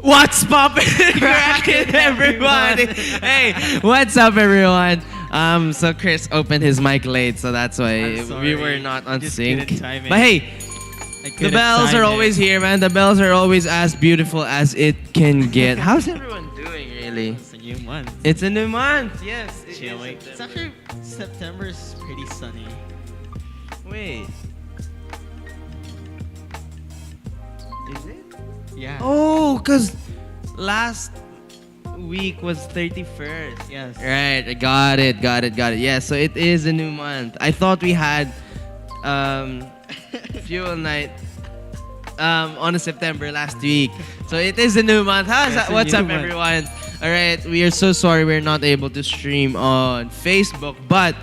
What's poppin'? Crackin', everyone? Hey, what's up, everyone? So Chris opened his mic late, so that's why we were not on sync. But hey, the bells are always here, man. The bells are always as beautiful as it can get. How's everyone doing, really? It's a new month. It's a new month, yes. Chilling. It's actually September's pretty sunny. Wait. Is it? Yeah. Oh, because last week was 31st. Yes. Right, I got it. Yeah, so it is a new month. I thought we had fuel night on a September last week. So it is a new month. What's up, everyone? All right, we are so sorry we're not able to stream on Facebook, but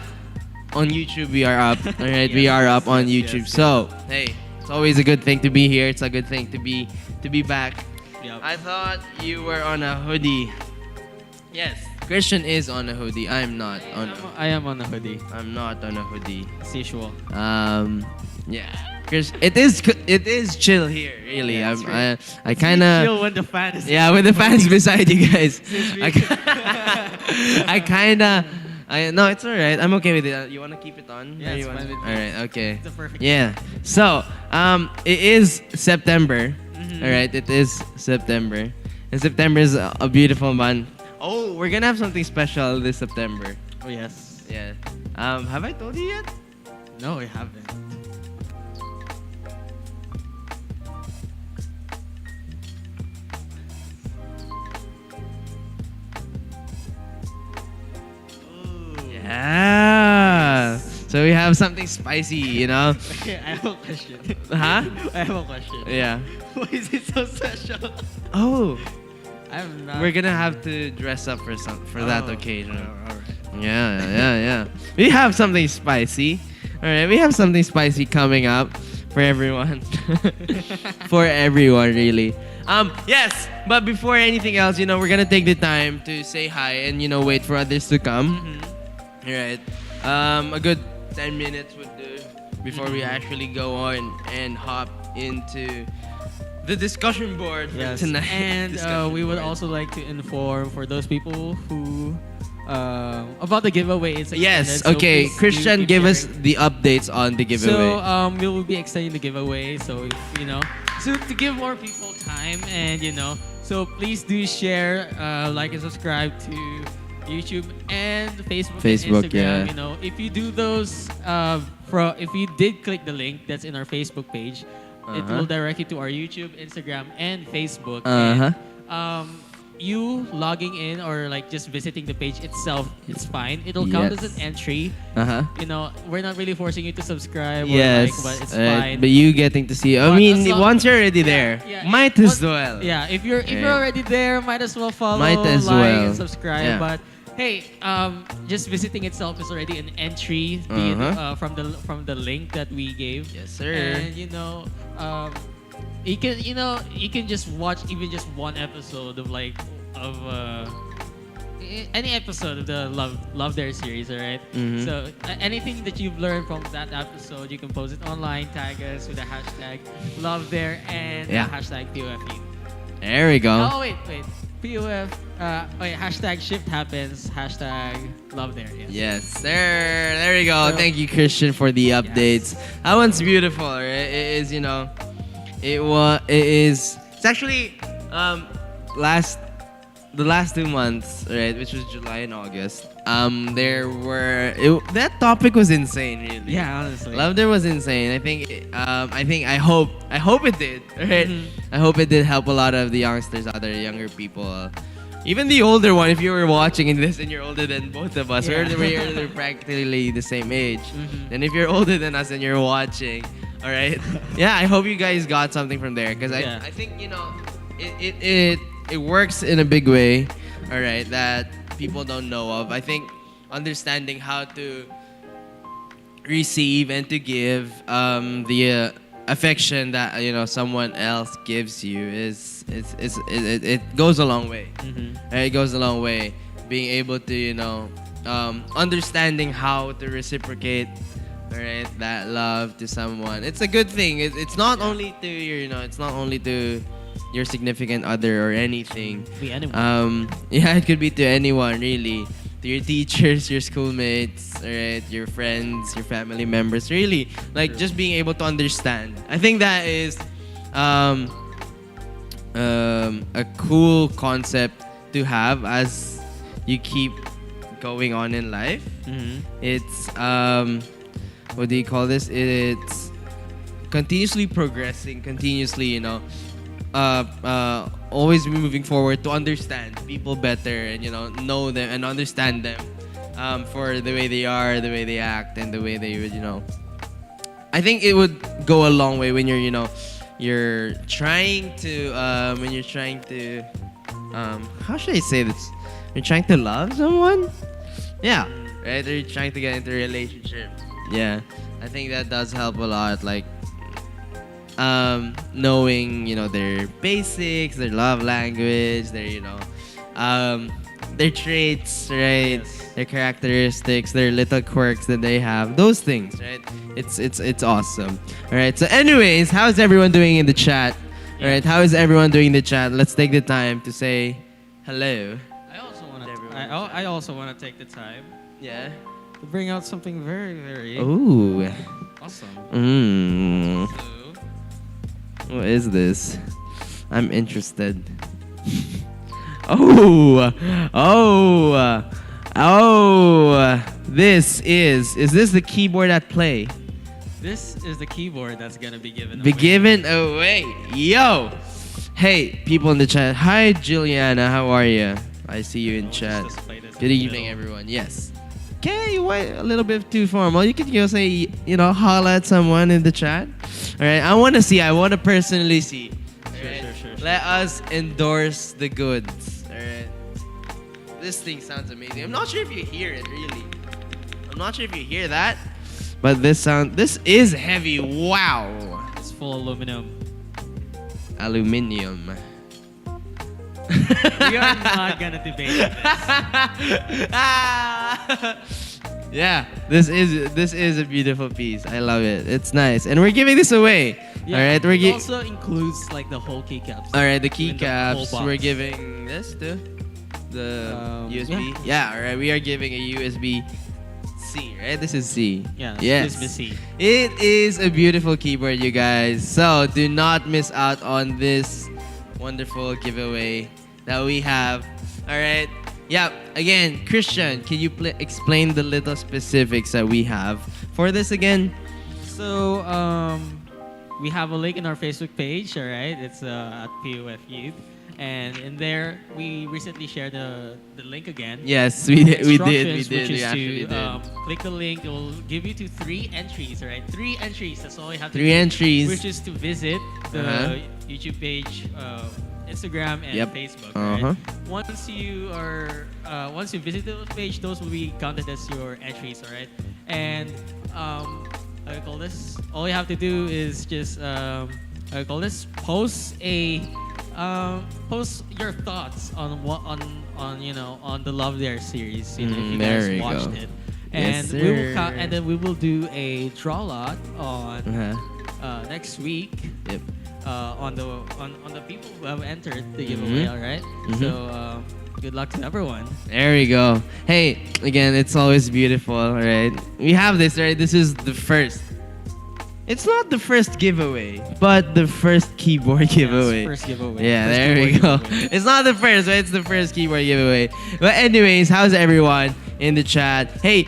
on YouTube we are up. All right, we are up on YouTube. So, hey, it's always a good thing to be here. It's a good thing to be back. Yep. I thought you were on a hoodie. Yes, Christian is on a hoodie. I am not on a I am on a hoodie. I'm not on a hoodie. As usual. Yeah. Chris, it is chill here, really. Yeah, I kind of chill when the fan is. Yeah, with the fans beside you guys. No, it's alright. I'm okay with it. You wanna keep it on? Yeah, it's fine with me. Alright, okay. It's a perfect. Yeah. So, it is September. Mm-hmm. Alright, it is September. And September is a beautiful month. Oh, we're gonna have something special this September. Oh yes. Yeah. Have I told you yet? No, I haven't. Yeah. So we have something spicy, you know? Okay, I have a question. Huh? I have a question. Yeah. Why is it so special? Oh, I'm not. we're gonna have to dress up for that occasion. Alright. Yeah. We have something spicy. All right, we have something spicy coming up for everyone. For everyone, really. Yes, but before anything else, we're gonna take the time to say hi and wait for others to come. Mm-hmm. All right. A good 10 minutes would do before we actually go on and hop into the discussion board for Yes. tonight. And Discussion we would board. also like to inform for those people who about the giveaway. It's Yes, extended, so okay. please Christian, keep give us sharing. the updates on the giveaway. So we will be extending the giveaway. So so to give more people time, and so please do share, like and subscribe to YouTube and Facebook and Instagram. yeah. If you do those, if you did click the link that's in our Facebook page, it will direct you to our YouTube, Instagram, and Facebook. Uh-huh. And, you logging in or like just visiting the page itself, it's fine. It'll count as an entry. Uh-huh. We're not really forcing you to subscribe or Yes, like, but it's fine. but you getting to see. I But mean, as long- once you're already there, yeah, might as well. Yeah, if you're Right. already there, might as well follow, Might as like, well. and subscribe. Yeah. But hey, just visiting itself is already an entry from the link that we gave. Yes, sir. And you can just watch even just one episode of any episode of the Love Dare series, alright? Mhm. So anything that you've learned from that episode, you can post it online, tag us with the hashtag Love Dare and Yeah. hashtag POFU. There we go. Oh wait, POF. Hashtag shift happens. Hashtag Love Dare. Yes. Yes, sir. There we go. So- Thank you, Christian, for the updates. That one's beautiful. Right? It is, it's actually the last 2 months, right, which was July and August. That topic was insane, really. Yeah, honestly. Love There was insane. I hope it did. Right? Mhm. I hope it did help a lot of the youngsters out there, younger people. Even the older one, if you were watching this and you're older than both of us, Yeah. we're practically the same age. Mhm. And if you're older than us and you're watching, all right, yeah, I hope you guys got something from there because Yeah. I think it works in a big way, all right, that people don't know of. I think understanding how to receive and to give the affection that someone else gives you it goes a long way. Mhm. It goes a long way. Being able to understanding how to reciprocate, right, that love to someone. It's a good thing. It's not only to it's not only to your significant other or anything. Be anyone. Yeah, it could be to anyone really. To your teachers, your schoolmates, alright, your friends, your family members. Really, like just being able to understand. I think that is a cool concept to have as you keep going on in life. It's what do you call this? It's continuously progressing, continuously, always moving forward to understand people better and know them and understand them for the way they are, the way they act, and the way they would I think it would go a long way when you're trying to how should I say this? You're trying to love someone? Yeah, right? Or you're trying to get into a relationship. Yeah, I think that does help a lot. Like, knowing, their basics, their love language, their traits, right? Yes. Their characteristics, their little quirks that they have. Those things, right? It's awesome. All right. So, anyways, how's everyone doing in the chat? All right. How is everyone doing in the chat? Let's take the time to say hello. I also want to take the time Yeah. to bring out something very, very Ooh. awesome. So, What is this? I'm interested. Oh. This is this the keyboard at play? this is the keyboard that's gonna be given Be away. given away. Yo. Hey, people in the chat. Hi, Juliana. How are you? I see you in chat. Let's display this in Good the evening, middle. everyone. Yes. Okay, you went a little bit too formal. You could say, holla at someone in the chat. All right, I want to see. I want to personally see. All right? Sure. Let us endorse the goods. All right. This thing sounds amazing. I'm not sure if you hear it, really. I'm not sure if you hear that. But this is heavy. Wow. It's full aluminum. Aluminium. We are not gonna debate this. Yeah, this is a beautiful piece. I love it. It's nice, and we're giving this away. Yeah, All right, it also includes like the whole keycaps. all right. The Even the whole keycaps. box. We're giving this to the USB. yeah. Yeah. All right. We are giving a USB C. Right. This is C. Yeah, Yes. USB C. It is a beautiful keyboard, you guys. So do not miss out on this wonderful giveaway that we have. All right. Yeah. Again, Christian, can you explain the little specifics that we have for this again? So we have a link in our Facebook page. All right, it's at POF Youth, and in there we recently shared the link again. Yes, we did. We Instructions, did. Which We is actually to did. click the link. It will give you to 3 entries. All right, 3 entries. That's all you have to do. 3 entries. Which is to visit the Uh-huh. YouTube page, Instagram, and Yep. Facebook. Uh-huh. Right? Once you visit the page, those will be counted as your entries. All right, and how do you call this? All you have to do is just how do you call this? Post your thoughts on on the Love Dare series. If you there guys we watched go. it. Yes, And we will sir. and then we will do a draw lot on Uh-huh. next week Yep. on the people who have entered the giveaway. All right? So good luck to everyone. There we go. Hey, again, it's always beautiful, all right? We have this, right? This is the first. It's not the first giveaway, but the first keyboard giveaway. First giveaway. Yeah, First there we keyboard go. giveaway. It's not the first, but it's the first keyboard giveaway. But anyways, how's everyone in the chat? Hey,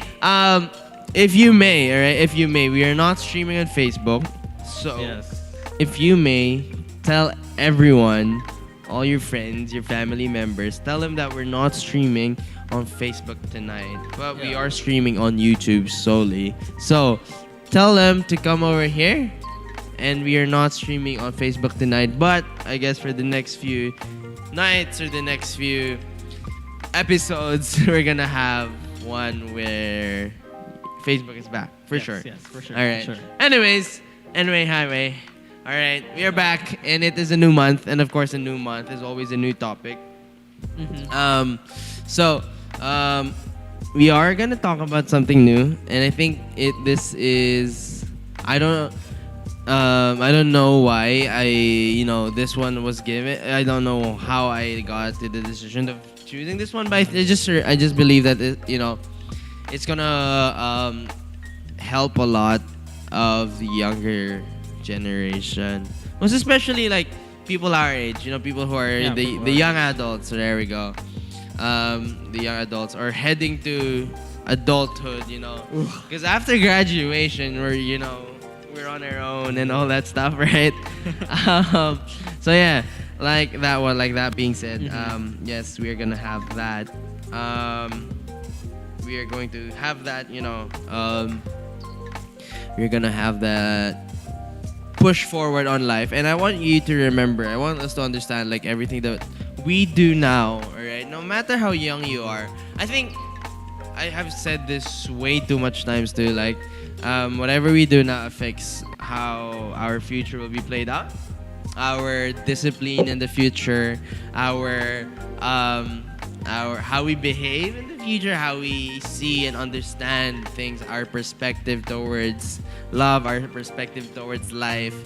if you may, all right? If you may, we are not streaming on Facebook. So, Yes. if you may, tell everyone, all your friends, your family members, tell them that we're not streaming on Facebook tonight, but we Yeah. are streaming on YouTube solely. So, tell them to come over here, and we are not streaming on Facebook tonight, but I guess for the next few nights or the next few episodes, we're gonna have one where Facebook is back, for sure. Yes, for sure. All right. For sure. Anyway, highway. All right, we are back, and it is a new month, and of course, a new month is always a new topic. So, we are gonna talk about something new, and I think this is, I don't know, I don't know why this one was given. I don't know how I got to the decision of choosing this one, but I just believe that it's gonna help a lot of the younger generation, most especially like people our age. People who are the young adults. So there we go. The young adults are heading to adulthood. Because after graduation, we're on our own and all that stuff, right? So yeah, like that one. Like that being said, yes, we are gonna have that. We are going to have that. We're gonna have that push forward on life, and I want you to remember. I want us to understand like everything that we do now. All right, no matter how young you are. I think I have said this way too much times too. Like. Whatever we do now affects how our future will be played out, our discipline in the future, our how we behave in the future, how we see and understand things, our perspective towards love, our perspective towards life,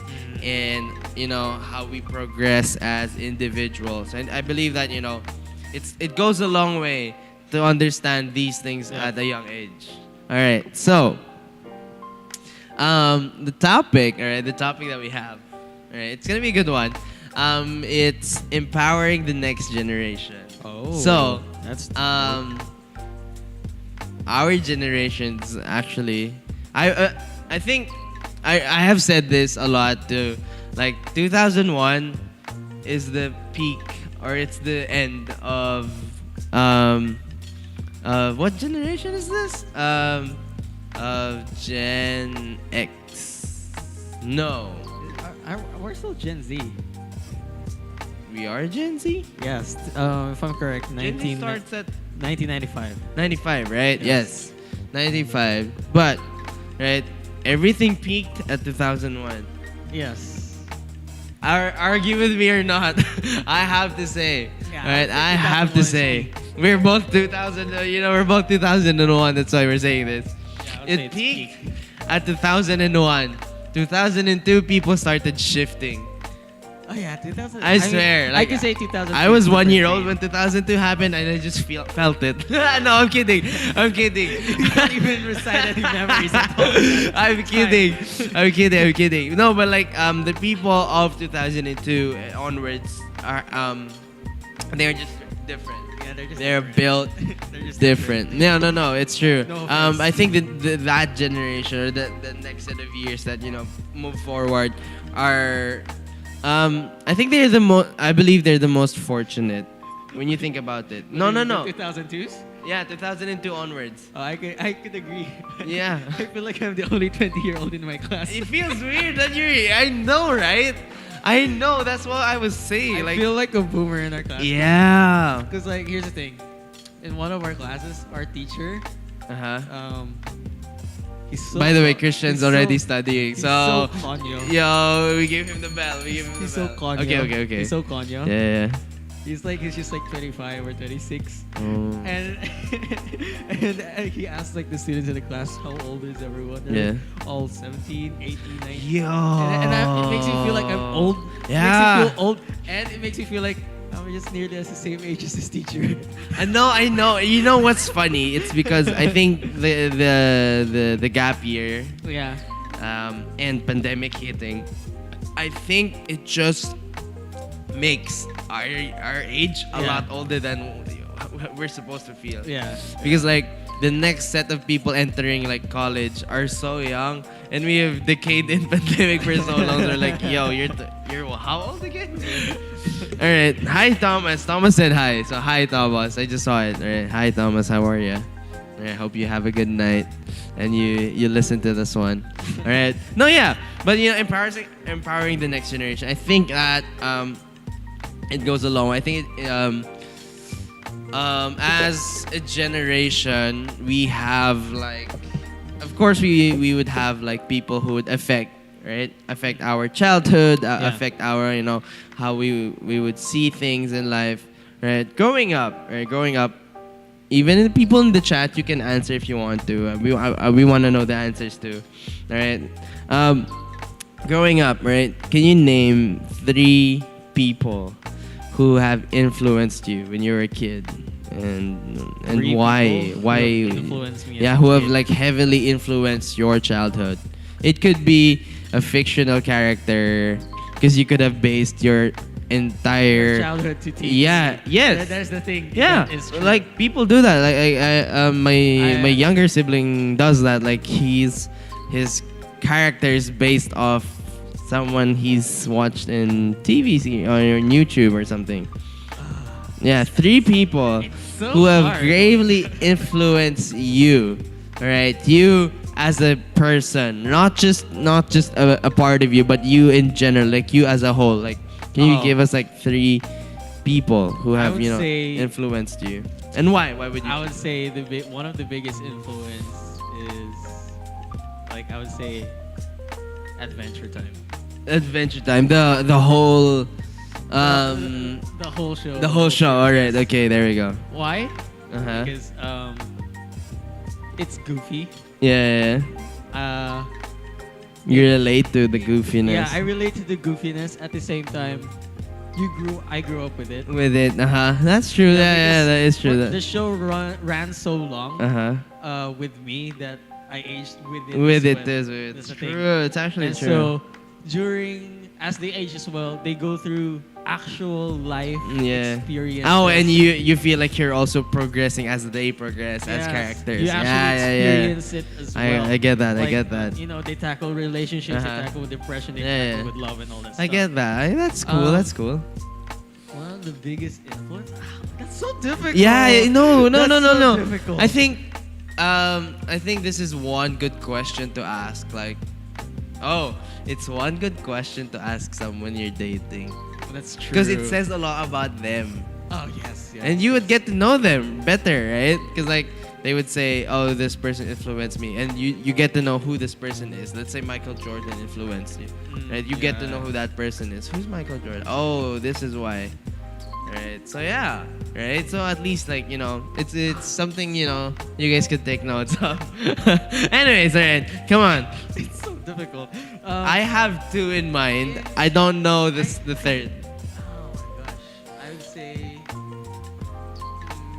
and how we progress as individuals. And I believe that it goes a long way to understand these things at a young age. All right, so. The topic that we have, all right, it's gonna be a good one. It's empowering the next generation. Oh, so that's our generations actually. I think I have said this a lot too. Like 2001 is the peak, or it's the end of what generation is this? Of Gen X. No. we're still Gen Z. We are Gen Z? Yes, if I'm correct, Gen Z starts at 1995. 95, right? Yes. 95. But, right, everything peaked at 2001. Yes. Argue with me or not, I have to say. Yeah, right? I have to say. We're both 2000, we're both 2001. That's why we're saying this. It peaked at 2001. 2002, people started shifting. Oh yeah, 2000. I swear. I can say 2000. I was 1 year old when 2002 happened, and I just felt it. No, I'm kidding. I'm kidding. You can't even recite any memories. I'm kidding. I'm kidding. No, but like the people of 2002 onwards are they're just different. Yeah, they're built they're just different. No, it's true. No offense. I think that generation, or the next set of years that move forward are I think they're I believe they're the most fortunate when you think about it. No. 2002s? Yeah, 2002 onwards. Oh, I could agree. Yeah. I feel like I'm the only 20-year-old in my class. It feels weird that I know, right? I know, that's what I was saying. I feel like a boomer in our class. Yeah. Because here's the thing. In one of our classes, our teacher, he's so by the way, Christian's already studying. He's so conyo. Yo, we gave him the bell. He's so conyo. Okay. He's so conyo. Yeah. He's just 25 or 26. Oh. And he asked the students in the class, how old is everyone? Yeah. All 17, 18, 19. Yo. And it makes me feel like I'm old. Yeah. It makes me feel old. And it makes me feel like I'm just nearly the same age as this teacher. I know. You know what's funny? It's because I think the gap year, Yeah. and pandemic hitting, I think it just makes our age a lot older than we're supposed to feel. Yeah. Because the next set of people entering college are so young, and we have decayed in pandemic for so long. They're like, yo, you're how old again? All right. Hi, Thomas. Thomas said hi. So hi, Thomas. I just saw it. All right. Hi, Thomas. How are you? All right. Hope you have a good night, and you listen to this one. All right. No, yeah. But empowering the next generation. I think that it goes along. I think as a generation, we have of course we would have people who would affect our childhood, affect our how we would see things in life, right? Growing up, even the people in the chat, you can answer if you want to. We want to know the answers too, all right? growing up, right? Can you name 3 people who have influenced you when you were a kid, and 3 why? people Why? who have influenced me as Yeah, a who have kid. like heavily influenced your childhood. It could be a fictional character, because you could have based your entire childhood to TV. Yeah, yes. There's the thing. Yeah, that is true. like people do that. Like my younger sibling does that. Like his character is based off someone he's watched in on YouTube or something. Yeah, 3 people It's so who have hard. gravely influenced you. All right, you as a person, not just a part of you, but you in general, like you as a whole. Like, can you Oh. give us like 3 people who I have would say- influenced you, and why? Why would you? I would say one of the biggest influence is, like, I would say, Adventure Time. Adventure Time, the whole The whole show. the whole show. All right, okay, there we go. Why? Uh-huh. Because it's goofy. Yeah, Uh, you relate to the goofiness. yeah, I relate to the goofiness. At the same time, I grew up with it. with it. That's true. Yeah, because that is true. The show ran so long with me that I aged with it. With as it well. is. That's It's the thing. true. It's actually And true. so as they age as well, they go through actual life Yeah. experience. Oh, and you feel like you're also progressing as they progress as characters. You actually experience it as well. I get that. I Like, get that. You know, they tackle relationships, Uh-huh. they tackle with depression, they Yeah, tackle yeah. with love and all that I stuff. get that. That's cool. That's cool. One of the biggest influence. That's so difficult. Yeah. No. That's so difficult. I think this is one good question to ask. Like, it's one good question to ask someone you're dating, That's true. because it says a lot about them. Oh yes. And you would get to know them better, right? Because like they would say, "Oh, this person influenced me," and you get to know who this person is. Let's say Michael Jordan influenced you, right? You get to know who that person is. Who's Michael Jordan? Oh, this is why, right? So yeah, right. So at least like it's something you guys could take notes of. Anyways, alright, come on. It's so difficult. I have 2 in mind. I don't know the third. Oh my gosh. I would say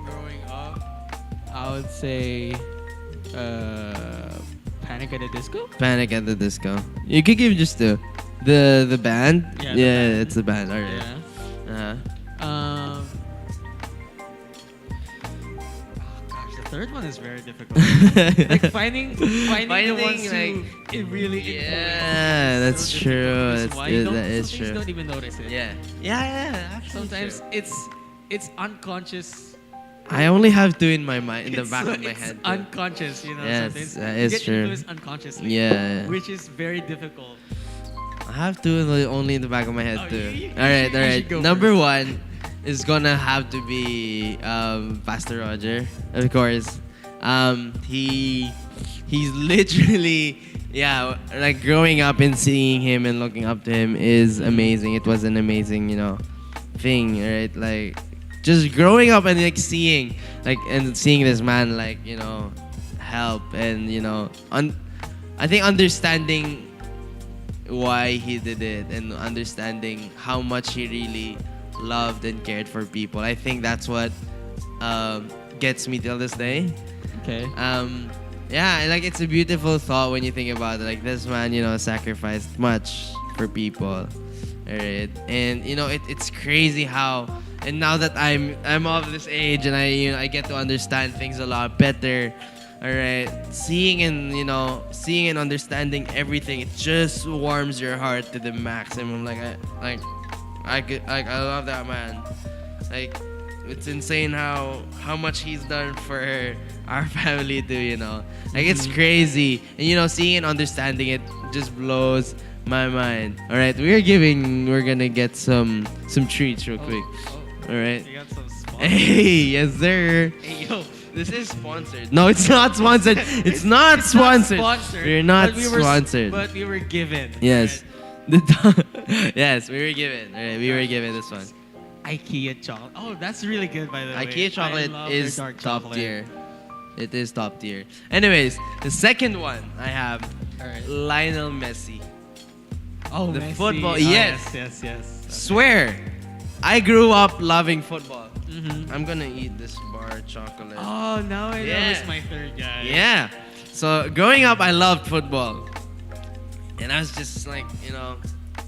growing up, I would say Panic at the Disco. Panic at the Disco. You could give just the band. Yeah, the band. It's the band. All right. Yeah. Uh-huh. Gosh, the third one is very difficult. Like finding the ones who it really Yeah, influence that's is so true. difficult, because why you That is some things true. don't even notice it. Yeah. Actually, Sometimes true. it's unconscious. I only have 2 in my mind, in the It's back so- of my it's head. too. unconscious, Yes, sometimes that you is get true. influenced unconsciously. Yeah. Which is very difficult. I have 2 only in the back of my head Oh, too. you All right. should go Number first. 1 is gonna have to be Pastor Roger, of course. He's literally like growing up and seeing him and looking up to him is amazing. It was an amazing thing, right? Like just growing up and like seeing this man like help and I think understanding why he did it and understanding how much he really loved and cared for people. I think that's what gets me till this day. Okay. Yeah, and like it's a beautiful thought when you think about it. Like this man, sacrificed much for people. Alright. And it's crazy how, and now that I'm of this age and I get to understand things a lot better. Alright. Seeing and understanding everything, it just warms your heart to the maximum. I love that man. Like it's insane how much he's done for our family too, Like it's crazy. And seeing and understanding it just blows my mind. Alright, we're gonna get some treats real quick. Alright. You got some sponsors. Hey, yes sir. Hey, yo. This is sponsored. No, it's not sponsored. It's not sponsored. We're not sponsored. But we were given. Yes. Yes, we were given. Alright, we were given this one. IKEA chocolate. Oh, that's really good, by the way. IKEA chocolate I love their is dark top chocolate. tier. It is top tier. Anyways, the second one I have All right. Lionel Messi. Oh, The Messi. football, Oh, yes. yes. Swear, I grew up loving football. Mm-hmm. I'm gonna eat this bar of chocolate. Oh, now I know Yeah. who's my third guy. Yeah. So growing up, I loved football, and I was just like,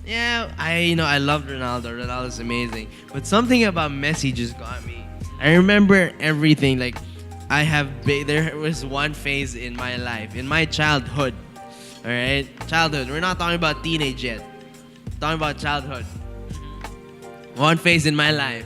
yeah, I loved Ronaldo. Ronaldo's amazing, but something about Messi just got me. I remember everything. Like, there was one phase in my life, in my childhood. All right, childhood. We're not talking about teenage yet. Talking about childhood. One phase in my life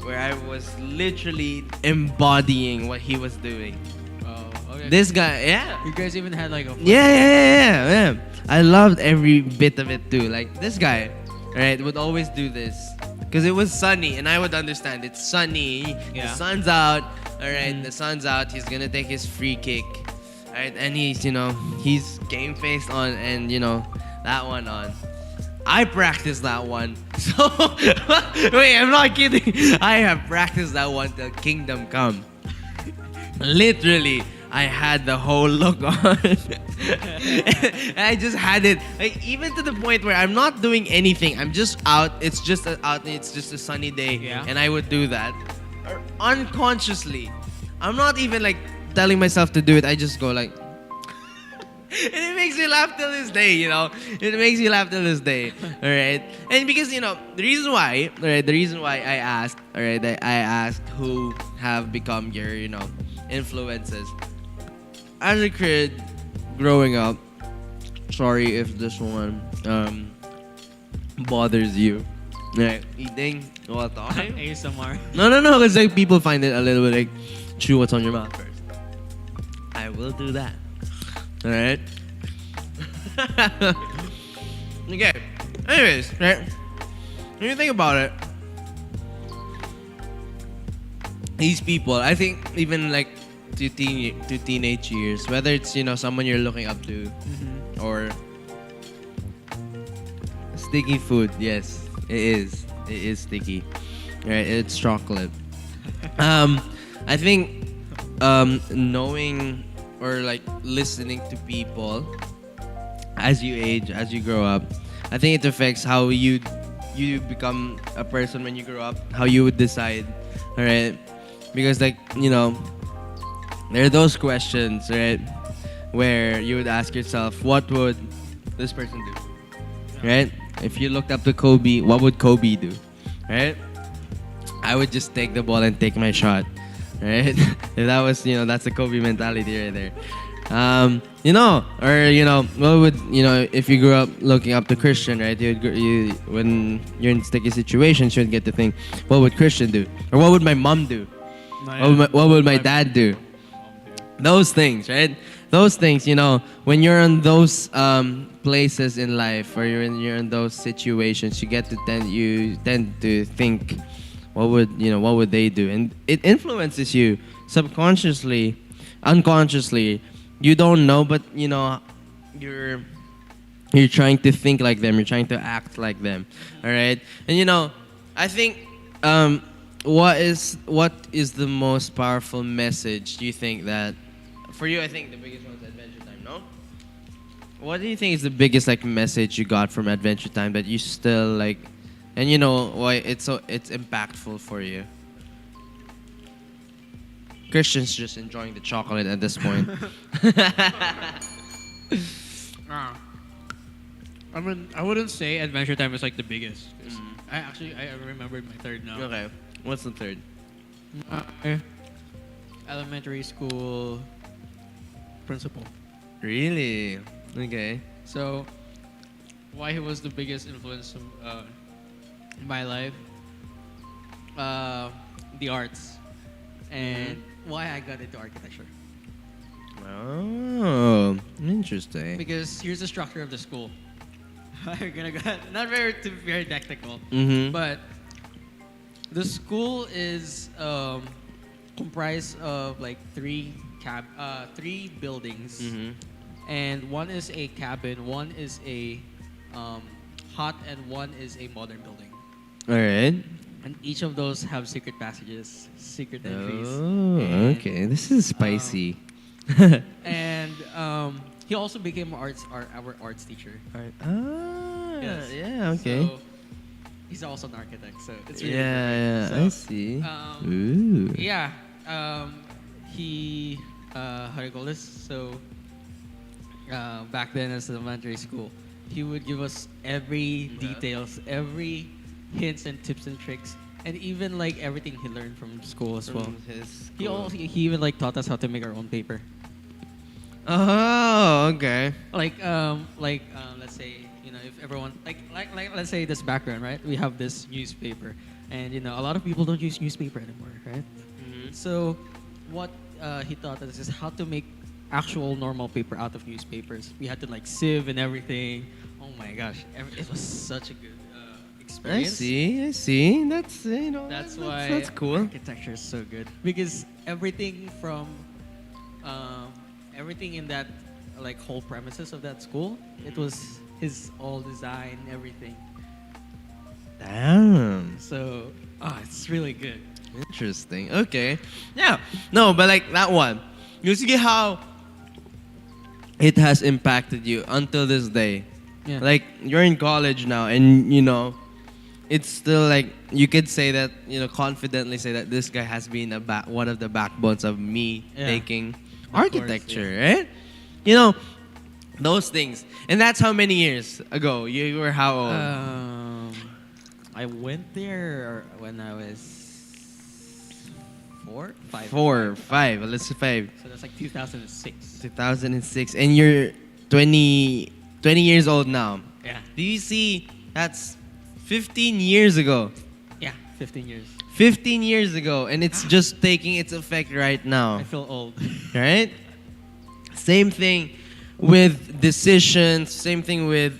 where I was literally embodying what he was doing. Oh, okay. This guy, yeah. You guys even had like a. Yeah. I loved every bit of it too. Like, this guy, right, would always do this. Because it was sunny, and I would understand. It's sunny. Yeah. The sun's out. All right, the sun's out. He's going to take his free kick. All right, and he's game faced on, and, that one on. I practiced that one. So, wait, I'm not kidding. I have practiced that one till kingdom come. Literally, I had the whole look on. I just had it, like, even to the point where I'm not doing anything. I'm just out. It's just a sunny day, Yeah. and I would do that unconsciously. I'm not even like telling myself to do it. I just go like. And it makes me laugh till this day, It makes me laugh till this day, all right? And because, the reason why, I asked, all right, I asked who have become your, influences. As a kid, growing up, sorry if this one bothers you. Right, eating while talking. ASMR. No, because like people find it a little bit like, chew what's on your mouth first. I will do that. Alright? Okay. Anyways, right? When you think about it, these people, I think even like to teenage years, whether it's, someone you're looking up to or sticky food, yes, it is. It is sticky. Right? It's chocolate. I think knowing or like listening to people as you age, as you grow up, I think it affects how you become a person when you grow up, how you would decide, all right? Because like, there are those questions, right, where you would ask yourself, what would this person do, right? If you looked up to Kobe, what would Kobe do, right? I would just take the ball and take my shot. Right? If that was, that's the Kobe mentality right there. What would, if you grew up looking up to Christian, right? When you're in sticky situations, you'd get to think, what would Christian do? Or what would my mom do? What would my dad do? Those things, right? Those things, when you're in those places in life, or you're in those situations, you tend to think, what would they do? And it influences you subconsciously, unconsciously. You don't know, but you're trying to think like them. You're trying to act like them. All right. And I think what is the most powerful message? Do you think that for you? I think the biggest one is Adventure Time. No. What do you think is the biggest message you got from Adventure Time that you still like? And why it's impactful for you? Christian's just enjoying the chocolate at this point. I wouldn't say Adventure Time is like the biggest. I remembered my third now. Okay, what's the third? Elementary school principal. Really? Okay. So, why he was the biggest influence in my life? The arts, and why I got into architecture. Oh, interesting. Because here's the structure of the school. I'm gonna go not very technical, but the school is comprised of like three buildings, and one is a cabin, one is a hut, and one is a modern building. All right. And each of those have secret passages, secret entries. Oh, okay. This is spicy. And he also became our arts teacher. Ah, Yes. Yeah. Okay. So he's also an architect, so it's really Yeah. different. I So, see. um, Ooh. yeah, he how do you call this? So back then as elementary school, he would give us every details, every hints and tips and tricks, and even like everything he learned from school as well. From his He school. also he even like taught us how to make our own paper. Oh, okay. Let's say if everyone like let's say this background, right? We have this newspaper, and a lot of people don't use newspaper anymore, right? So what he taught us is how to make actual normal paper out of newspapers. We had to like sieve and everything. Oh my gosh, it was such a good I experience. see. I see. That's That's why that's cool. architecture is so good because everything from everything in that like whole premises of that school, it was his all design, everything. Damn. So it's really good. Interesting. Okay. Yeah. No, but like that one, you see how it has impacted you until this day. Yeah. Like you're in college now, and it's still like you could say that confidently say that this guy has been one of the backbones of me taking architecture, right? Those things, and that's how many years ago you were how old? I went there when I was 5. 4, 5. Let's say 5. So that's like 2006. 2006, and you're 20 years old now. Yeah. Do you see? That's 15 years ago. Yeah, 15 years. 15 years ago, and it's just taking its effect right now. I feel old. Right? Same thing with decisions. Same thing with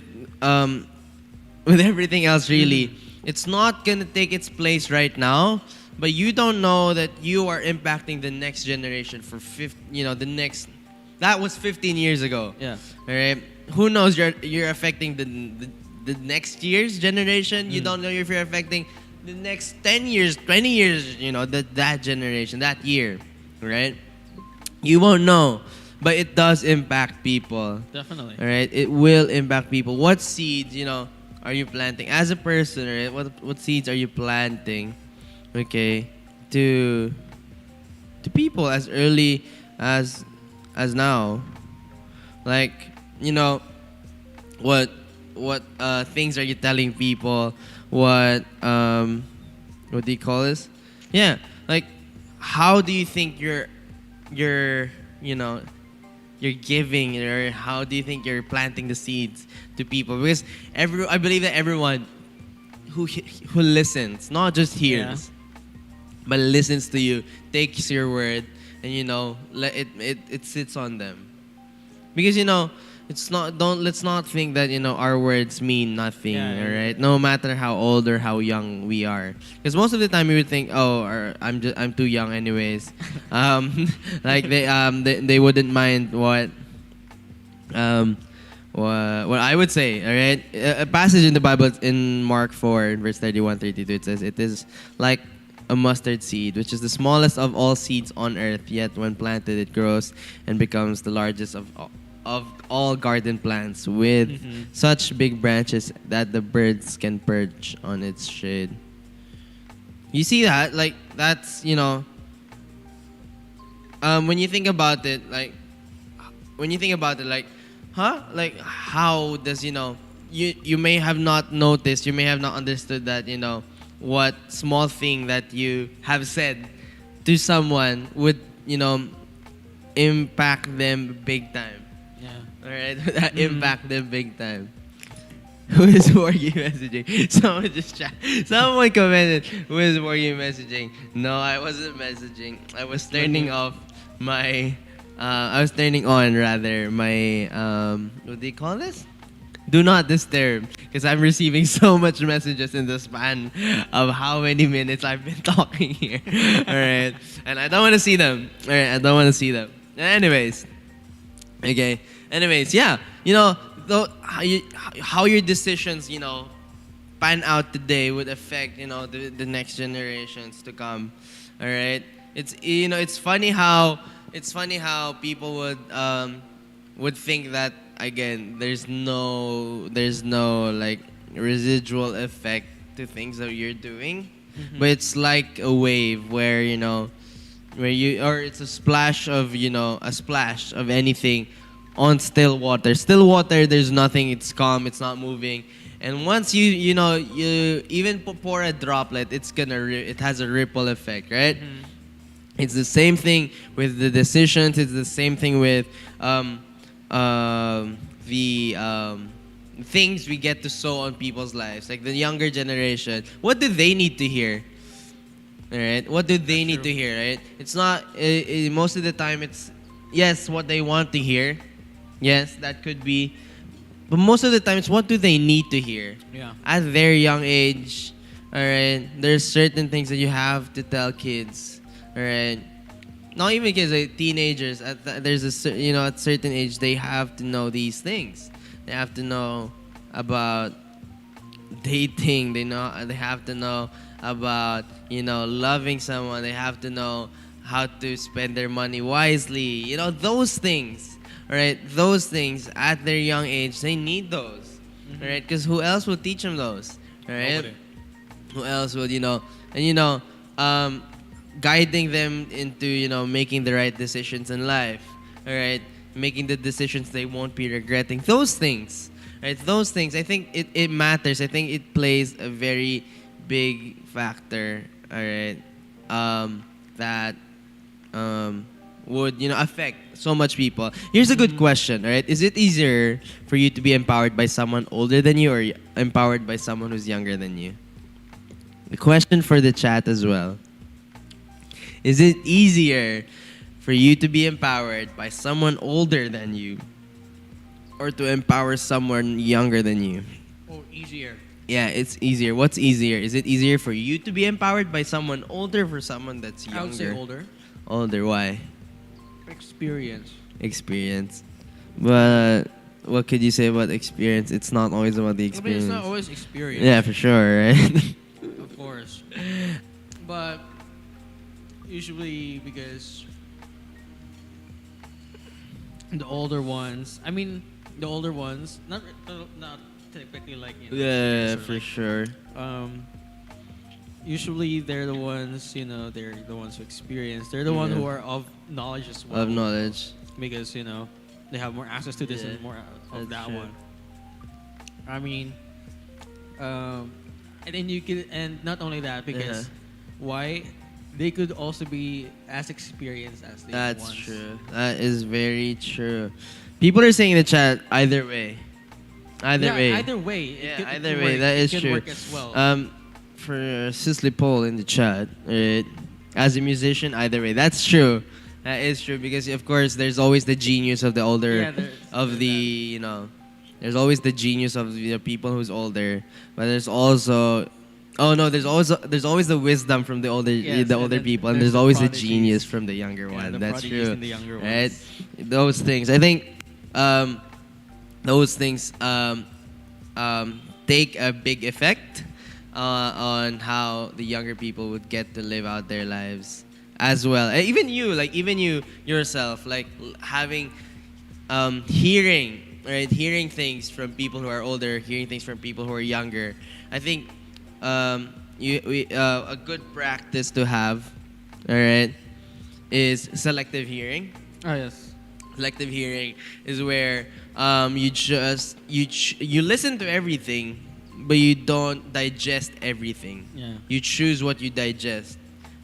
everything else. Really, it's not gonna take its place right now. But you don't know that you are impacting the next generation for the next. That was 15 years ago. Yeah. All right. Who knows? You're affecting the next year's generation. You don't know if you're affecting the next 10 years, 20 years. That generation, that year, right? You won't know, but it does impact people. Definitely. All right. It will impact people. What seeds, are you planting as a person? Right? What seeds are you planting? Okay, to people as early as now, like what things are you telling people? What do you call this? Yeah, like how do you think you're giving, or how do you think you're planting the seeds to people? Because I believe that everyone who listens, not just hears, but listens to you, takes your word, and it sits on them. Because let's not think that our words mean nothing. All right, no matter how old or how young we are. Because most of the time we would think, I'm too young anyways. Like they wouldn't mind what I would say. All right, a passage in the Bible in Mark 4 verse 31-32, it says, "It is like a mustard seed, which is the smallest of all seeds on earth, yet when planted it grows and becomes the largest of all garden plants, with such big branches that the birds can perch on its shade." You see that? Like that's when you think about it, like like how does you may have not noticed, you may have not understood that what small thing that you have said to someone would impact them big time. Yeah. All right. Impact them big time. Who is Morgie messaging? Someone commented, "Who is Morgie messaging?" No, I wasn't messaging. I was turning off my I was turning on rather my what do you call this? Do not disturb, because I'm receiving so much messages in the span of how many minutes I've been talking here. All right, and I don't want to see them. All right, I don't want to see them. Anyways, okay. Anyways, yeah, how your decisions pan out today would affect the next generations to come. All right, it's funny how people would think that again, there's no like residual effect to things that you're doing, but it's like a wave where where you or it's a splash of anything on still water. Still water, there's nothing. It's calm. It's not moving. And once you even pour a droplet, it has a ripple effect, right? It's the same thing with the decisions. It's the same thing with the things we get to sow on people's lives. Like the younger generation, what do they need to hear? All right, what do they need to hear? Right, it's not most of the time. It's yes, what they want to hear. Yes, that could be, but most of the time, it's what do they need to hear? Yeah. At their young age, all right. There's certain things that you have to tell kids. All right, not even kids, like teenagers. At certain age, they have to know these things. They have to know about dating. They have to know about loving someone. They have to know how to spend their money wisely. Those things. All right, those things at their young age, they need those. All right, because who else will teach them those? All right, Nobody. who else would guiding them into making the right decisions in life. All right, making the decisions they won't be regretting. Those things, right? Those things. I think it matters. I think it plays a very big factor. All right, that would affect so much people. Here's a good question. All right, is it easier for you to be empowered by someone older than you or empowered by someone who's younger than you? The question for the chat as well. Is it easier for you to be empowered by someone older than you or to empower someone younger than you? Oh, easier. Yeah, it's easier. What's easier? Is it easier for you to be empowered by someone older or for someone that's younger? I would say older. Older, why? Experience. Experience. But what could you say about experience? It's not always about the I mean, experience. it's not always experience. Yeah, for sure, right? Of course. But usually because the older ones, not typically like Yeah, or for like, sure. usually they're the ones they're the ones who experience. They're the one who are of knowledge as well. Of knowledge. Because they have more access to this Yeah, and more of that's that true. one. I mean, and then you could, and not only that, because why they could also be as experienced as the That's ones. true. That is very true. People are saying in the chat, either way. Either way. Either way. Yeah, either way. That is it true. Can work as well. For Sisley Paul in the chat, right? As a musician, either way. That's true. That is true because of course there's always the genius of the older Yeah, there's always the genius of the people who's older, but there's also there's always the wisdom from the older Yes, the and older then people, and there's there's the always the prodigies. genius from the younger Yeah, one. the That's prodigies true. and the younger Right? ones. Those things. I think those things take a big effect on how the younger people would get to live out their lives as well. Even you yourself, having hearing things from people who are older, hearing things from people who are younger. I think a good practice to have, all right, is selective hearing. Oh yes. Selective hearing is where you listen to everything, but you don't digest everything. Yeah. You choose what you digest.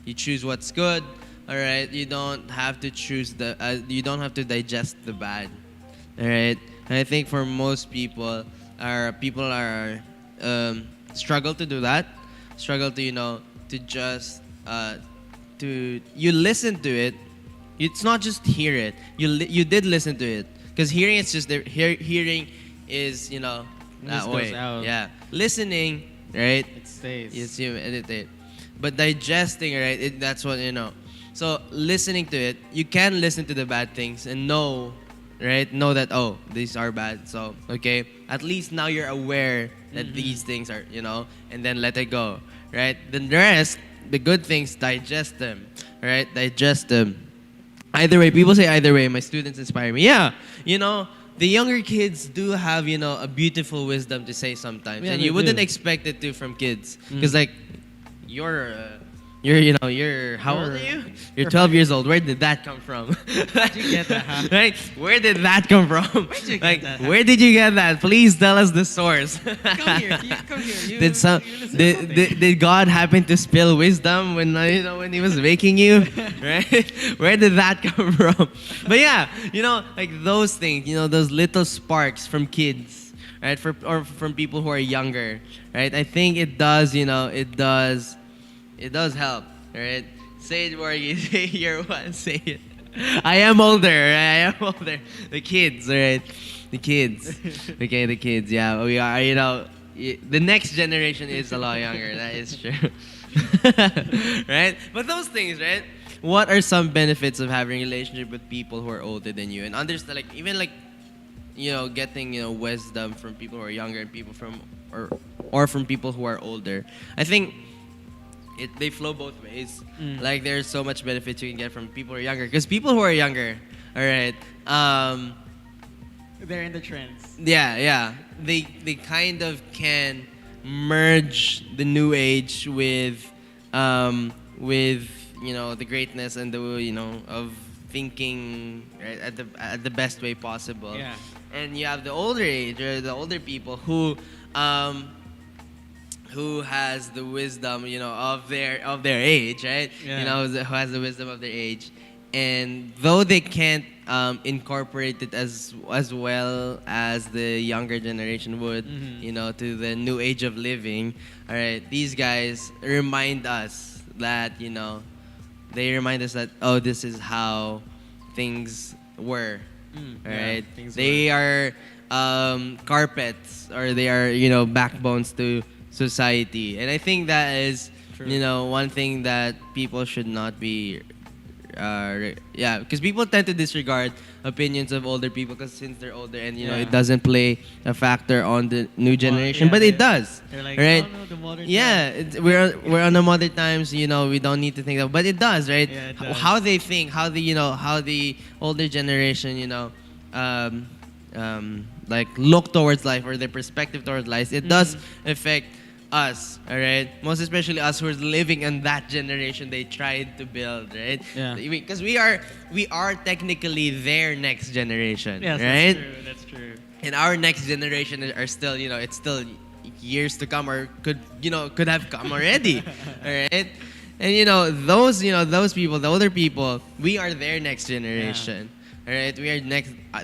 You choose what's good. All right. You don't have to choose you don't have to digest the bad. All right. And I think for most people are struggle to do that. Struggle to to just you listen to it. It's not just hear it. You did listen to it because hearing it's just hearing is that just way. goes out. Yeah. Listening, right? It stays. Yes, you meditate. But digesting, right? That's what So listening to it, you can listen to the bad things and know, right? Know that these are bad. So okay, at least now you're aware that these things are, and then let it go, right? Then the rest, the good things, digest them, right? Digest them. Either way, people say either way. My students inspire me. Yeah, the younger kids do have, a beautiful wisdom to say sometimes, Yeah, and they you wouldn't do. expect it to from kids, because like you're how old are you? You're you're 12 5 years old. Where did that come from? Where'd you get that, huh? Right? Where did that come from? Where'd you get Like, that, huh? where did you get that? Please tell us the source. Come here. Come here. You, Did some you listen to something. did God happen to spill wisdom when when He was making you? Right? Where did that come from? But yeah, like those things, those little sparks from kids, right? Or from people who are younger, right? I think it does, it does help, right? Say it, Morgan. Say your one. Say it. I am older. I am older. The kids, right? The kids. Okay, the kids. Yeah, we are. The next generation is a lot younger. That is true. Right? But those things, right? What are some benefits of having a relationship with people who are older than you, and understand, like, even like, getting wisdom from people who are younger and people from or from people who are older. I think they flow both ways. Like, there's so much benefits you can get from people who are younger, because people who are younger, all right, They're in the trends. yeah, they kind of can merge the new age with the greatness and the of thinking, right, at the best way possible. Yeah. And you have the older age, or the older people who has the wisdom, of their age, right? Yeah. Who has the wisdom of their age, and though they can't incorporate it as well as the younger generation would, to the new age of living. All right, these guys remind us that oh, this is how things were. All right, they are carpets, or they are backbones to society, and I think that is True. one thing that people should not be because people tend to disregard opinions of older people, because since they're older, and it doesn't play a factor on the new generation, but it does. They're like, right? oh no, the modern Yeah, we're on the modern times. We don't need to think that, but it does, right? Yeah, it does. How they think, how the older generation, like look towards life, or their perspective towards life, it does affect us, all right? Most especially us who are living in that generation they tried to build, right? Yeah. Because we are technically their next generation, Yes, right? That's true. And our next generation are still, it's still years to come, or could have come already, all right? And those people, the older people, we are their next generation, all right? We are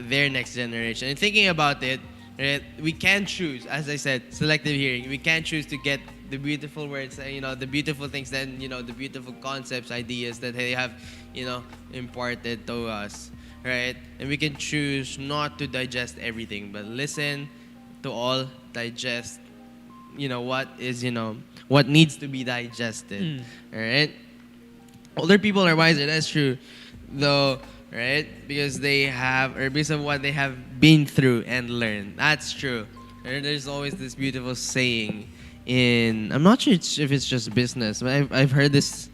their next generation. And thinking about it, right, we can choose, as I said, selective hearing. We can choose to get the beautiful words, the beautiful things, then the beautiful concepts, ideas that they have, imparted to us, right? And we can choose not to digest everything, but listen to all, digest, what needs to be digested, all right? Older people are wiser. That's true, though. Right? Because they have, or because of what they have been through and learned. That's true. There's always this beautiful saying I'm not sure if it's just business, but I've heard this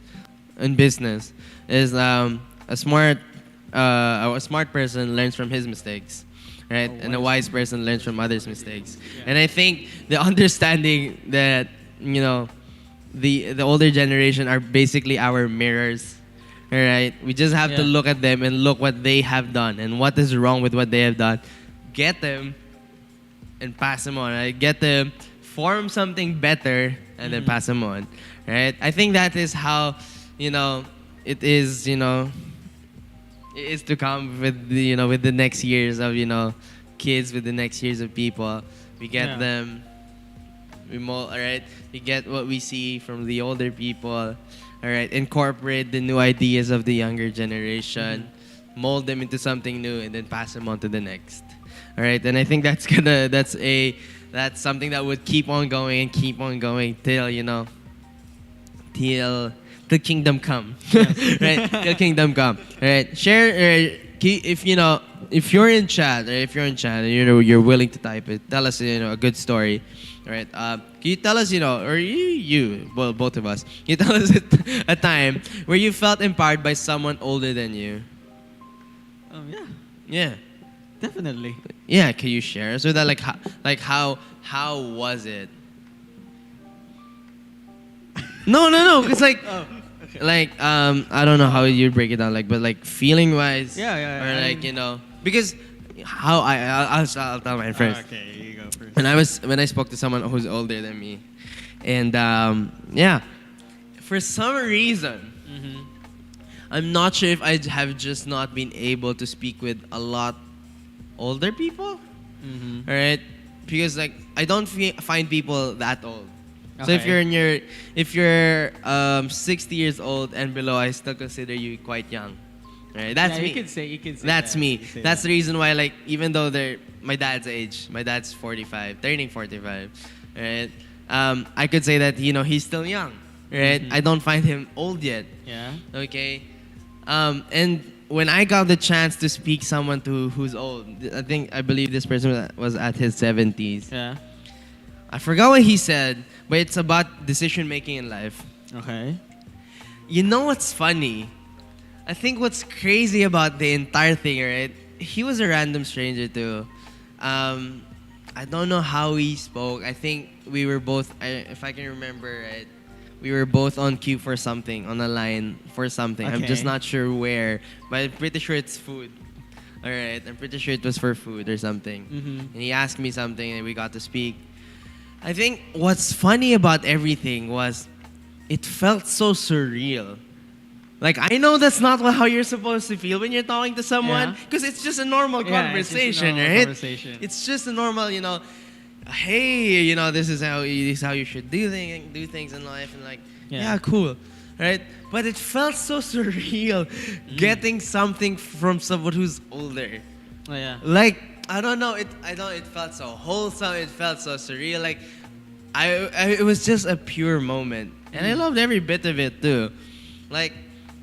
in business, is a smart person learns from his mistakes, right? And a wise person learns from others' mistakes. Yeah. And I think the understanding that, the older generation are basically our mirrors. All right, we just have to look at them and look what they have done and what is wrong with what they have done. Get them and pass them on. Right? Get them, form something better, and then pass them on. Right? I think that is how, it is. It is to come with with the next years of kids, with the next years of people. We get them. We mold. All right. We get what we see from the older people. All right, incorporate the new ideas of the younger generation, mold them into something new, and then pass them on to the next. All right, and I think that's something that would keep on going and keep on going till till the kingdom come, right? Till kingdom come. All right, share if you're in chat, or if you're in chat and you're willing to type it, tell us a good story. All right. Can you tell us, or well, both of us, can you tell us a time where you felt empowered by someone older than you? Yeah, Yeah. definitely. yeah, can you share? So that how was it? No. It's like Oh, okay. I don't know how you break it down, like, but like feeling wise, Yeah. or I like mean- because I'll tell mine first. Okay, you go first. When I spoke to someone who's older than me, and yeah, for some reason, Mm-hmm. I'm not sure if I have just not been able to speak with a lot older people. Mm-hmm. All right, because like I don't find people that old. So if Okay. if you're 60 years old and below, I still consider you quite young. Right? That's Yeah, me. You can say That's that. me. You can say That's that. the reason why, like, even though they're my dad's age, my dad's 45, turning 45, right? I could say that he's still young, right? Mhm. I don't find him old yet. Yeah. Okay, and when I got the chance to speak someone who's old, I believe this person was at his 70s. Yeah. I forgot what he said, but it's about decision making in life. Okay. You know what's funny? I think what's crazy about the entire thing, right? He was a random stranger too. I don't know how he spoke. I think we were both, if I can remember right, we were both on queue for something, on a line for something. I'm just Okay. not sure where, but I'm pretty sure it's food. All right, I'm pretty sure it was for food or something. Mm-hmm. And he asked me something, and we got to speak. I think what's funny about everything was it felt so surreal. Like, I know that's not how you're supposed to feel when you're talking to someone, Yeah. because it's just a normal Yeah, it's just a conversation, normal right? conversation. It's just a normal, hey, this is how you should do things in life, and like, Yeah. yeah, cool, right? But it felt so surreal getting something from someone who's older. Oh, yeah. Like, I don't know, it felt so wholesome, it felt so surreal. Like, it was just a pure moment, and I loved every bit of it too. Like,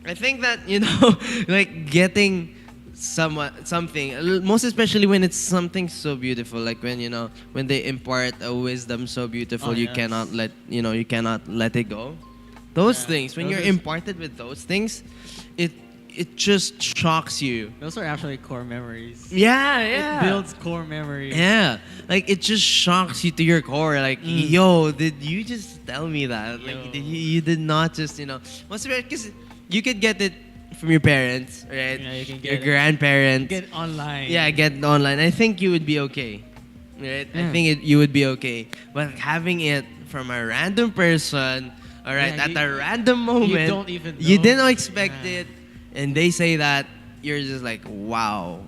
I think that like getting something, most especially when it's something so beautiful, like when they impart a wisdom so beautiful, Oh, you yes. cannot let it go. Those Yeah, things, when those you're is- imparted with those things, it just shocks you. Those are actually core memories. Yeah. It builds core memories. Yeah, like it just shocks you to your core. Like, yo, did you just tell me that? Yo. Like, you did not just, most of it, because you could get it from your parents, right? Yeah, you can your get it. grandparents. Get online. Yeah, get it online. I think you would be okay, right? I Yeah. think you would be okay. But having it from a random person, all right, Yeah, at you- a random moment, don't even you know. didn't expect Yeah. it, and they say that, you're just like, wow,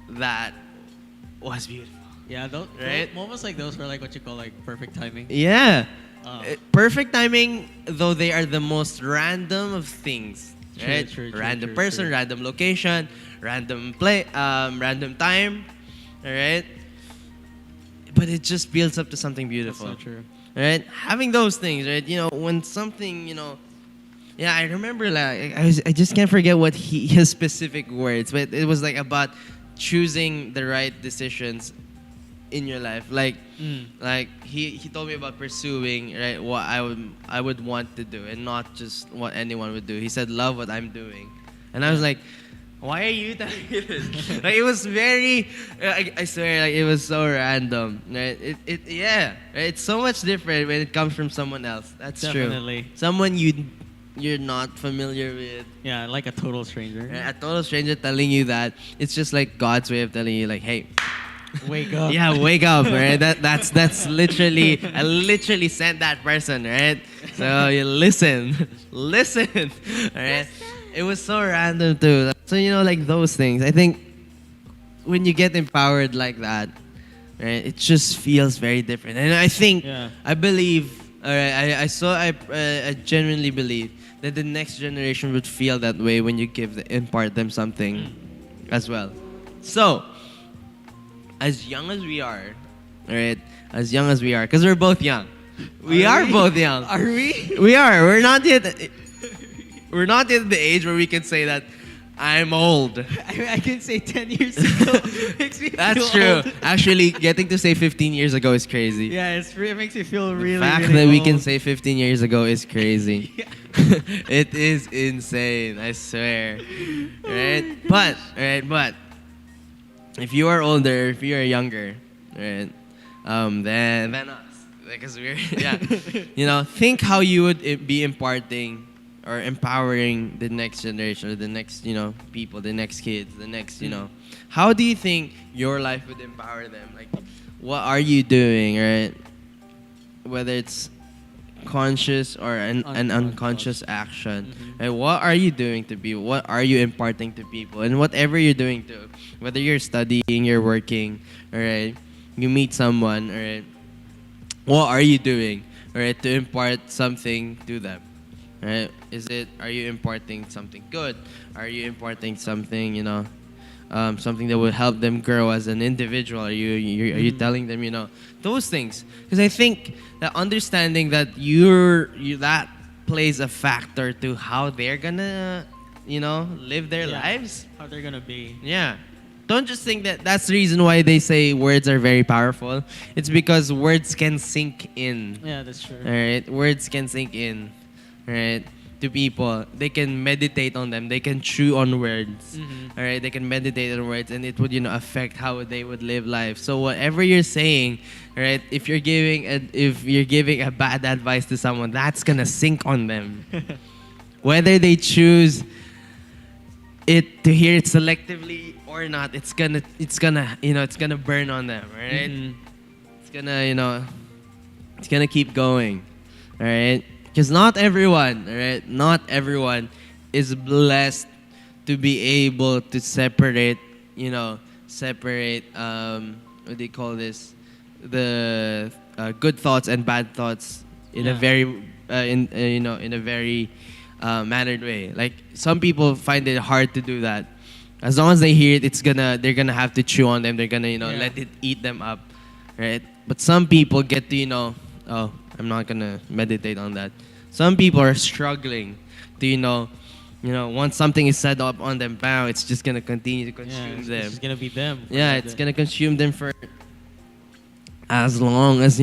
that was beautiful. Yeah, Right? moments like those were like what you call like perfect timing. Yeah. Oh. Perfect timing, though they are the most random of things. True, Right? true, Random true, person, true. random location, random random time. All right? But it just builds up to something That's beautiful. so true. Right? Having those things, right? When something, yeah, I remember, like, I just can't forget what his specific words, but it was like about choosing the right decisions in your life. Like, like he told me about pursuing, right, what I would want to do, and not just what anyone would do. He said, love what I'm doing. And I was like, why are you telling me this? Like, it was very, I swear, like, it was so random. Right? Yeah, right? It's so much different when it comes from someone else. That's Definitely. true. Someone you're not familiar with. Yeah, like a total stranger. Right? A total stranger telling you that. It's just like God's way of telling you, like, hey, Wake up. yeah, wake up, right? That's literally, I literally sent that person, right? So you listen, all right? It was so random too. So like those things. I think when you get empowered like that, right, it just feels very different. And I think, Yeah. I believe, all right, I genuinely believe that the next generation would feel that way when you impart them something as well. So, as young as we are, all right, as young as we are, because we're both young. We are both young. Are we? We are. We're not yet at the age where we can say that I'm old. I can say 10 years ago. Makes me That's feel true. old. Actually, getting to say 15 years ago is crazy. Yeah, it makes me feel The really. fact really that we can old. say 15 years ago is crazy. Yeah. It is insane, I swear. Oh Right? But if you are older, if you are younger, right, than us, because we're yeah, think how you would be imparting or empowering the next generation or the next people, the next kids, the next how do you think your life would empower them? Like, what are you doing, right? Whether it's conscious or an unconscious action. Mm-hmm. Right? What are you doing to people? What are you imparting to people? And whatever you're doing to, whether you're studying, you're working, all right, you meet someone, all right, what are you doing, all right, to impart something to them? Right? Are you imparting something good? Are you imparting something, something that will help them grow as an individual? Are you telling them, those things? Because I think that understanding that that plays a factor to how they're gonna, live their lives. How they're gonna be. Yeah. Don't just think that that's the reason why they say words are very powerful. It's because words can sink in. Yeah, that's true. All right, words can sink in, right, to people. They can meditate on them. They can chew on words. Mm-hmm. All right, they can meditate on words, and it would affect how they would live life. So whatever you're saying, right, if you're giving a bad advice to someone, that's gonna sink on them. Whether they choose it to hear it selectively or not, it's gonna burn on them, right? Mm-hmm. It's gonna keep going, all right? Because not everyone, all right, not everyone is blessed to be able to separate, what do you call this, the good thoughts and bad thoughts in a very in a very mannered way. Like, some people find it hard to do that. As long as they hear it, they're gonna have to chew on them. They're gonna let it eat them up, right? But some people get to oh, I'm not gonna meditate on that. Some people are struggling to once something is set up on them, bam, it's just gonna continue to consume them. It's just gonna be them. Yeah, it's gonna consume them for as long as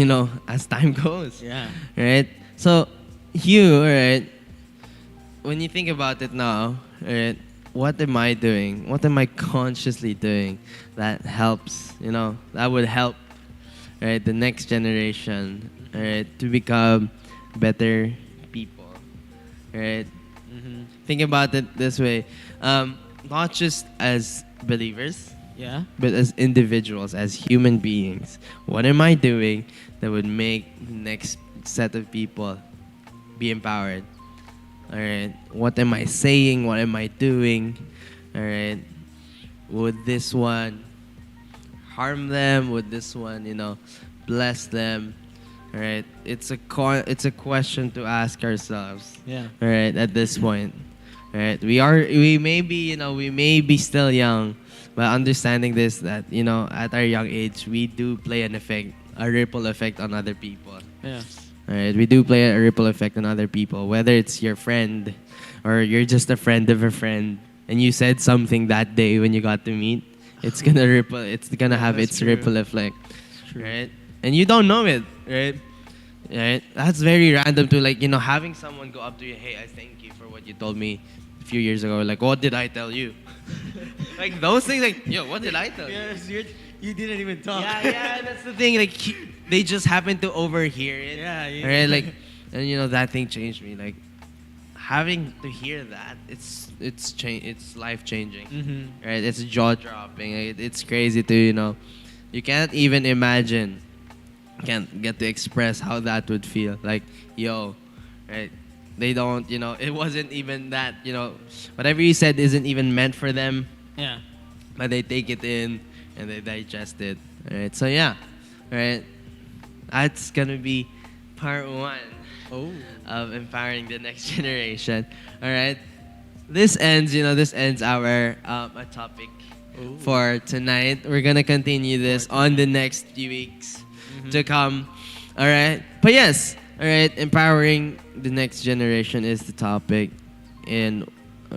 as time goes. Yeah. Right. So you, right, when you think about it now, right, what am I doing? What am I consciously doing that helps? That would help, right, the next generation, right, to become better people, right? Mm-hmm. Think about it this way, not just as believers, Yeah. but as individuals, as human beings. What am I doing that would make the next set of people be empowered? All right. What am I saying? What am I doing? All right. Would this one harm them? Would this one, bless them? All right. It's a question to ask ourselves. Yeah. All right. At this point, all right. We may be still young, but understanding this, that at our young age, we do play a ripple effect on other people. Yeah. All right, we do play a ripple effect on other people, whether it's your friend or you're just a friend of a friend, and you said something that day when you got to meet. It's gonna ripple. It's gonna have its true. ripple effect, True. right? And you don't know it, right? Right? That's very random to having someone go up to you. Hey, I thank you for what you told me a few years ago. Like, what did I tell you? Like those things. Like, yo, what did I tell you? Yes, you didn't even talk. Yeah, that's the thing. Like, they just happen to overhear it. Yeah. Right? Like, and that thing changed me. Like, having to hear that, it's life changing. Mm-hmm. Right? It's jaw dropping. It's crazy to you can't even imagine. Can't get to express how that would feel. Like, yo, right? They don't, it wasn't even that, whatever you said isn't even meant for them, Yeah. but they take it in and they digest it. Alright, so yeah, right? That's gonna be part one of empowering the next generation. Alright, this ends our topic for tonight. We're gonna continue this on the next few weeks to come. Alright, but yes, alright, empowering the next generation is the topic, and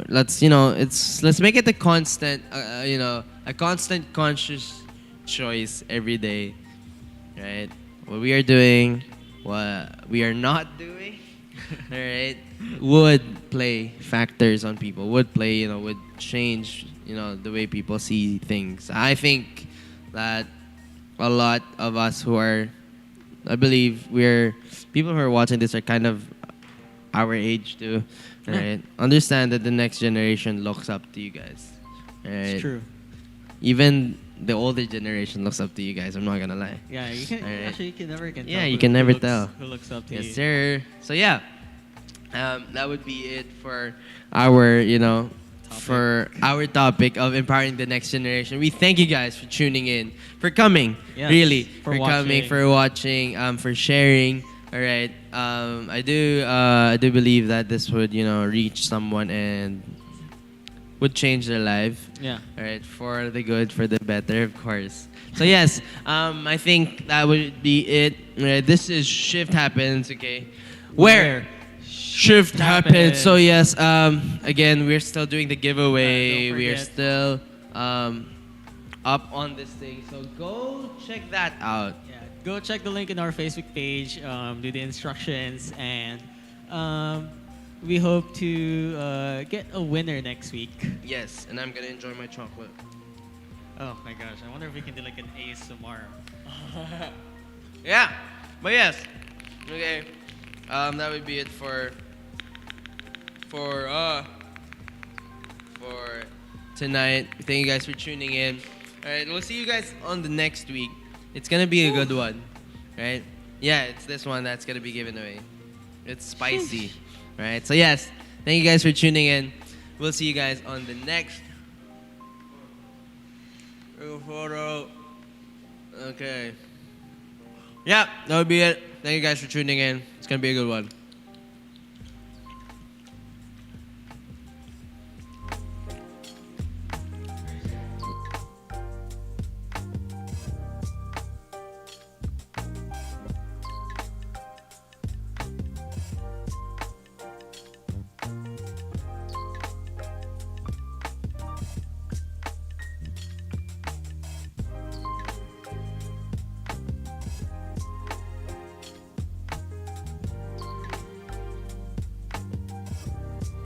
let's make it a constant, a constant conscious choice every day, right? What we are doing, what we are not doing, all right, would play factors on people, would change, the way people see things. I think that a lot of us I believe we're people who are watching this are kind of our age too, right? Understand that the next generation looks up to you guys, right? It's true. Even the older generation looks up to you guys. I'm not gonna lie. Yeah, you can Alright. actually you can never can Yeah, tell you can never looks, tell. who looks up to Yes, you. sir. So yeah, that would be it for our, for our topic of empowering the next generation. We thank you guys for tuning in, for coming, Yes, really, for coming, watching. for watching, for sharing. All right. I do believe that this would, reach someone and would change their life. Yeah. All right, for the good, for the better, of course. So yes, I think that would be it. Right, this is Shift Happens, okay? Where Shift Happens. So yes, again, we're still doing the giveaway. Don't We're forget. still up on this thing. So go check that out. Yeah, go check the link in our Facebook page. Do the instructions, and we hope to get a winner next week. Yes, and I'm gonna enjoy my chocolate. Oh my gosh, I wonder if we can do like an ASMR. Yeah, but yes, okay. That would be it for tonight. Thank you guys for tuning in. All right, we'll see you guys on the next week. It's gonna be a good one, right? Yeah, it's this one that's gonna be given away. It's spicy, right? So yes, thank you guys for tuning in. We'll see you guys on the next photo. Okay. Yeah, that would be it. Thank you guys for tuning in. It's gonna be a good one.